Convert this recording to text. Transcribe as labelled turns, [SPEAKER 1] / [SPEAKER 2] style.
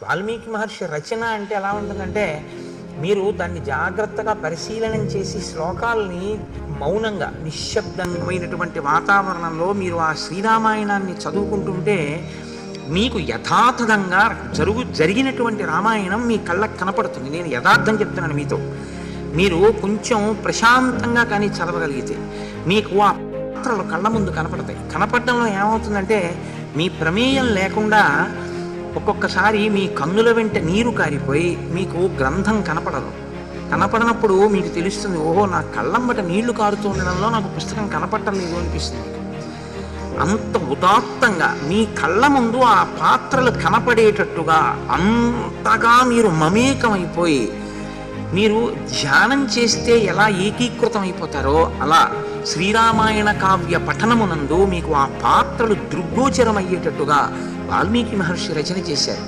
[SPEAKER 1] వాల్మీకి మహర్షి రచన అంటే ఎలా ఉంటుందంటే, మీరు దాన్ని జాగ్రత్తగా పరిశీలనం చేసి శ్లోకాలని మౌనంగా నిశ్శబ్దమైనటువంటి వాతావరణంలో మీరు ఆ శ్రీరామాయణాన్ని చదువుకుంటుంటే మీకు యథాతథంగా జరిగినటువంటి రామాయణం మీ కళ్ళకు కనపడుతుంది. నేను యథార్థం చెప్తున్నాను మీతో. మీరు కొంచెం ప్రశాంతంగా కానీ చదవగలిగితే మీకు ఆ పాత్రలు కళ్ళ ముందు కనపడతాయి. కనపడడంలో ఏమవుతుందంటే, మీ ప్రమేయం లేకుండా ఒక్కొక్కసారి మీ కన్నుల వెంట నీరు కారిపోయి మీకు గ్రంథం కనపడదు. కనపడనప్పుడు మీకు తెలుస్తుంది, ఓహో నా కళ్ళంబట నీళ్లు కారుతూ ఉండడంలో నాకు పుస్తకం కనపడటం లేదు అనిపిస్తుంది. అంత ఉదాత్తంగా మీ కళ్ళ ముందు ఆ పాత్రలు కనపడేటట్టుగా అంతగా మీరు మమేకమైపోయి, మీరు ధ్యానం చేస్తే ఎలా ఏకీకృతం అయిపోతారో అలా శ్రీరామాయణ కావ్య పఠనమునందు మీకు ఆ పాత్రలు దృగ్గోచరమయ్యేటట్టుగా వాల్మీకి మహర్షి రచన చేశారు.